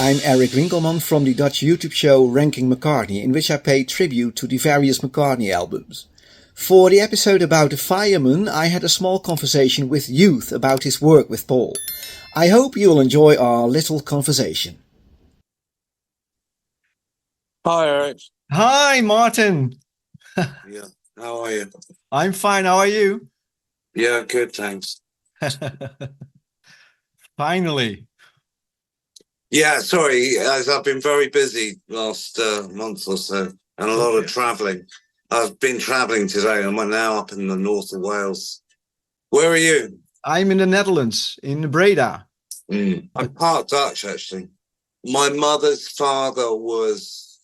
I'm Erik Winkelman from the Dutch YouTube show Ranking McCartney, in which I pay tribute to the various McCartney albums. For the episode about the Fireman, I had a small conversation with Youth about his work with Paul. I hope you'll enjoy our little conversation. Hi, Erik. Hi, Martin. Yeah, how are you? I'm fine. How are you? Yeah, good, thanks. Finally. Yeah, sorry, as I've been very busy last month or so, and a lot of travelling. I've been travelling today, and we're now up in the north of Wales. Where are you? I'm in the Netherlands, in Breda. I'm part Dutch, actually. My mother's father was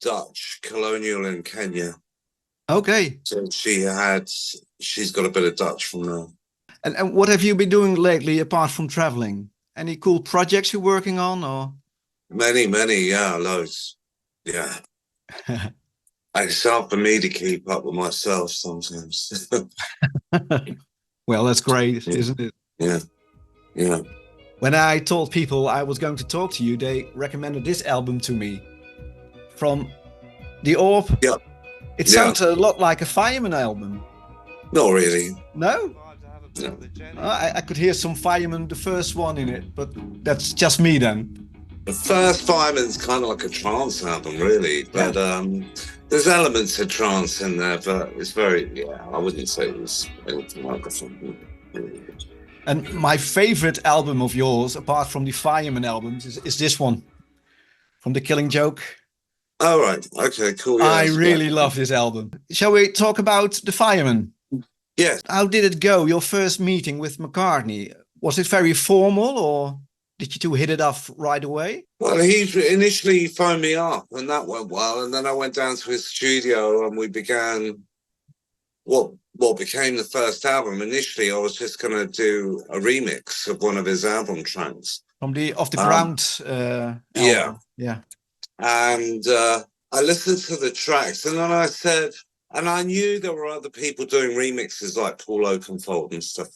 Dutch, colonial in Kenya. Okay. So she's got a bit of Dutch from there. And what have you been doing lately apart from traveling? Any cool projects you're working on, or? Many, yeah, loads. Yeah. It's hard for me to keep up with myself sometimes. Well, that's great, isn't it? Yeah. When I told people I was going to talk to you, they recommended this album to me from The Orb. Yeah. It sounds a lot like a Fireman album. Not really. No? No. I could hear some Fireman, the first one in it, but that's just me then. The first Fireman's kind of like a trance album, really. But there's elements of trance in there, but it's very, I wouldn't say it was anything like that. And my favorite album of yours, apart from the Fireman albums, is this one, from The Killing Joke. Oh, right. Okay, cool. Yeah, I really love this album. Shall we talk about the Fireman? Yes. How did it go, your first meeting with McCartney? Was it very formal, or did you two hit it off right away? Well, he initially phoned me up, and that went well. And then I went down to his studio, and we began what became the first album. Initially, I was just going to do a remix of one of his album tracks. From the Off the Ground album. Yeah. And I listened to the tracks, and then I said, and I knew there were other people doing remixes like Paul Oakenfold and stuff.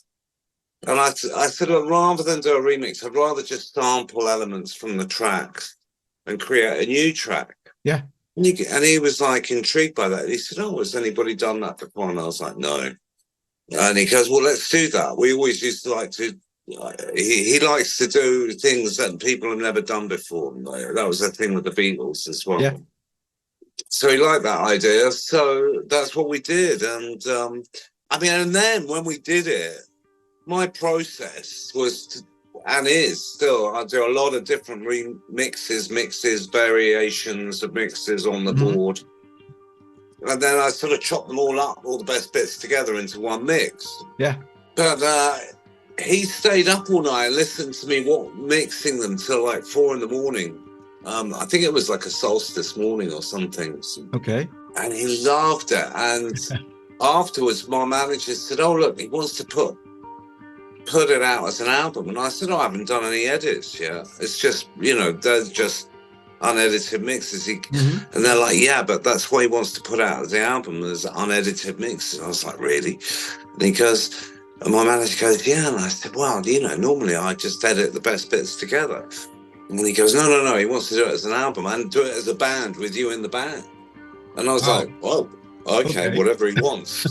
And I said, well, rather than do a remix, I'd rather just sample elements from the tracks and create a new track. Yeah. And he was like intrigued by that. He said, oh, has anybody done that before? And I was like, no. And he goes, well, let's do that. We always used to like to, he likes to do things that people have never done before. That was the thing with the Beatles as well. Yeah. So he liked that idea. So that's what we did. And and then when we did it, my process was and is still, I do a lot of different remixes, mixes, variations of mixes on the board. And then I sort of chop them all up, all the best bits together into one mix. Yeah. But he stayed up all night and listened to me mixing them till like 4 a.m. I think it was like a solstice morning or something. Okay. And he loved it. And afterwards, my manager said, oh, look, he wants to put it out as an album. And I said, I haven't done any edits yet. It's just, they're just unedited mixes. And they're like, yeah, but that's what he wants to put out as the album, as unedited mixes. I was like, really? And he goes, and my manager goes, yeah. And I said, well, normally I just edit the best bits together. And he goes, no, he wants to do it as an album and do it as a band with you in the band. And I was like, well, okay, whatever he wants.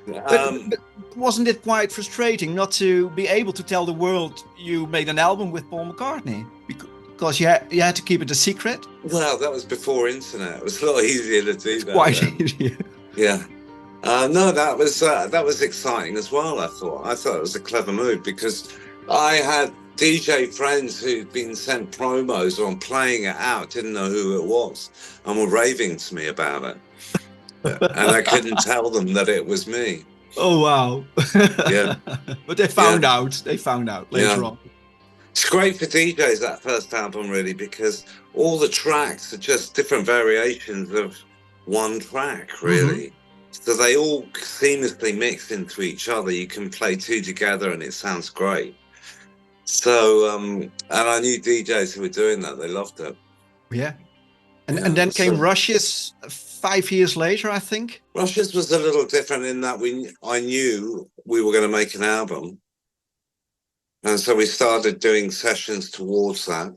But wasn't it quite frustrating not to be able to tell the world you made an album with Paul McCartney? Because you had to keep it a secret? Well, that was before internet. It was a lot easier to do that. Quite easier. Yeah. No, that was exciting as well, I thought. It was a clever move because I had DJ friends who'd been sent promos on playing it out, didn't know who it was, and were raving to me about it. And I couldn't tell them that it was me. Oh, wow. Yeah. But they found out. They found out later on. It's great for DJs, that first album, really, because all the tracks are just different variations of one track, really. So they all seamlessly mix into each other. You can play two together and it sounds great. So, and I knew DJs who were doing that. They loved it. Yeah. And then came Rush's 5 years later, I think. Rush's was a little different in that I knew we were going to make an album. And so we started doing sessions towards that.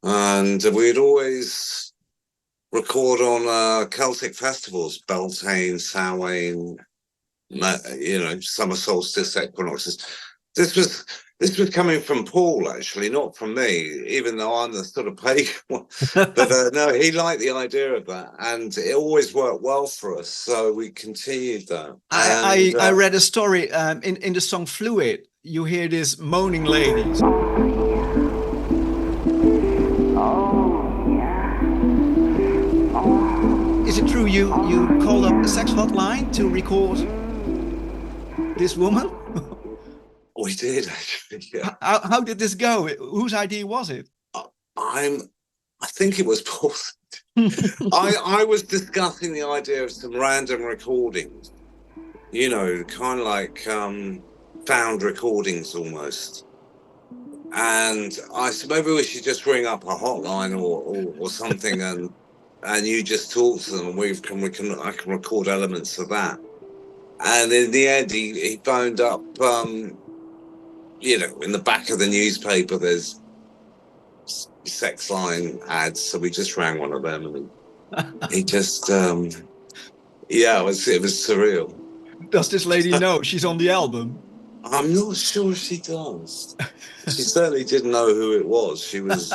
And we'd always record on Celtic festivals, Beltane, Samhain, summer solstice, equinoxes. This was coming from Paul, actually, not from me, even though I'm the sort of pagan one. But no, he liked the idea of that, and it always worked well for us. So we continued that. I read a story in the song Fluid. You hear this moaning lady. Is it true you called up a sex hotline to record this woman? We did, actually. Yeah. How did this go? Whose idea was it? I think it was Paul's. I was discussing the idea of some random recordings, kind of like found recordings almost. And I said, maybe we should just ring up a hotline or something and you just talk to them and I can record elements of that. And in the end, he phoned up, in the back of the newspaper, there's sexline ads. So we just rang one of them and he just, it was surreal. Does this lady know she's on the album? I'm not sure she does. She certainly didn't know who it was. She was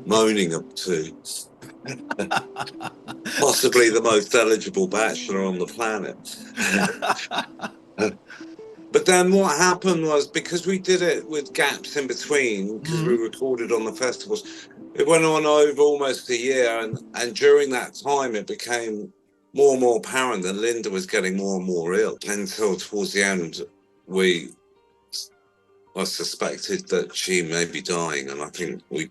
moaning up to possibly the most eligible bachelor on the planet. But then what happened was, because we did it with gaps in between, because we recorded on the festivals, it went on over almost a year. And during that time, it became more and more apparent that Linda was getting more and more ill, until towards the end, I suspected that she may be dying, and I think we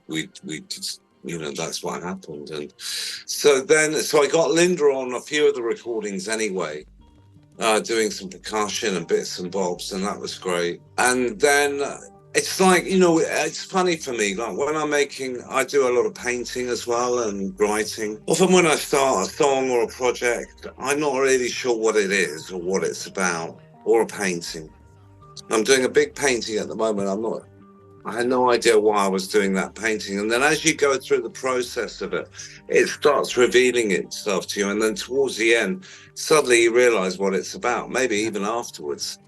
just, that's what happened. And so I got Linda on a few of the recordings anyway, doing some percussion and bits and bobs, and that was great. And then it's like, it's funny for me, like when I do a lot of painting as well and writing. Often when I start a song or a project, I'm not really sure what it is or what it's about, or a painting. I'm doing a big painting at the moment. I had no idea why I was doing that painting. And then as you go through the process of it, it starts revealing itself to you. And then towards the end, suddenly you realize what it's about, maybe even afterwards.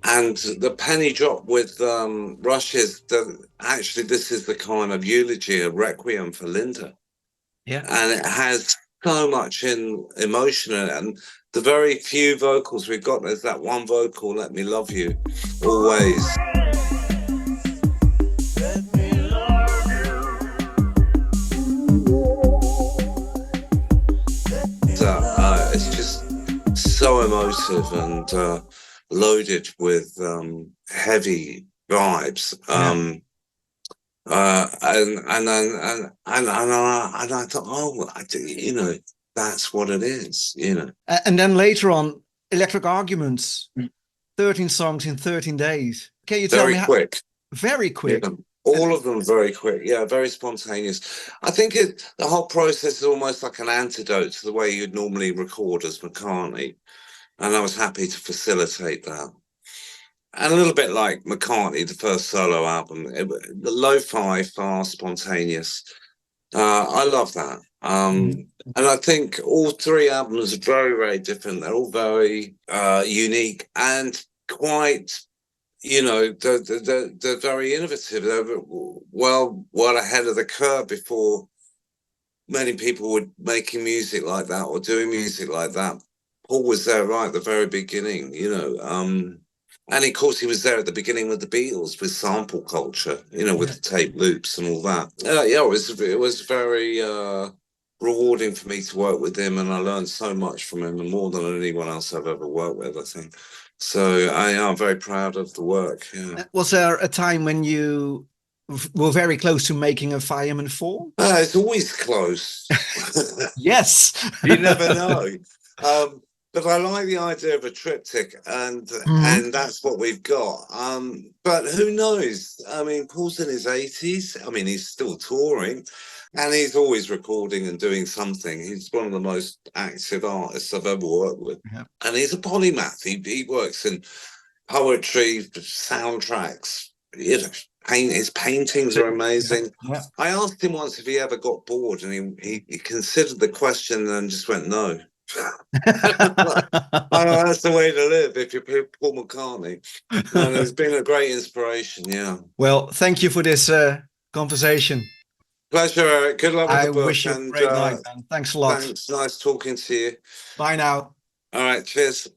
And the penny drop with Rush is that actually this is the kind of eulogy, a requiem for Linda. Yeah. And it has so much in emotion in it. And the very few vocals we've got, there's that one vocal, Let Me Love You, Always. It's just so emotive and loaded with heavy vibes. And I thought, that's what it is, And then later on, Electric Arguments, 13 songs in 13 days. Can you tell me how? Quick. Very quick. Yeah. All of them very quick, very spontaneous. I think the whole process is almost like an antidote to the way you'd normally record as McCartney, and I was happy to facilitate that. And a little bit like McCartney, the first solo album, the lo-fi, fast, spontaneous. I love that. And I think all three albums are very, very different. They're all very unique and quite, they're very innovative. They're well ahead of the curve before many people were making music like that or doing music like that. Paul was there right at the very beginning, and of course he was there at the beginning with the Beatles with sample culture, with the tape loops and all that. It was very rewarding for me to work with him, and I learned so much from him, and more than anyone else I've ever worked with, I think. So I am very proud of the work. Yeah. Was there a time when you were very close to making a Fireman 4? It's always close. Yes. You never know. But I like the idea of a triptych, and that's what we've got. But who knows? I mean, Paul's in his 80s. I mean, he's still touring, and he's always recording and doing something. He's one of the most active artists I've ever worked with. And he's a polymath. He works in poetry, soundtracks. You know, his paintings are amazing. Yeah. I asked him once if he ever got bored, and he considered the question and just went, no. That's the way to live if you're Paul McCartney. And it's been a great inspiration, yeah. Well, thank you for this conversation. Pleasure, Erik. Good luck with the book. I wish you a great night, man. Thanks a lot. Thanks. Nice talking to you. Bye now. All right. Cheers.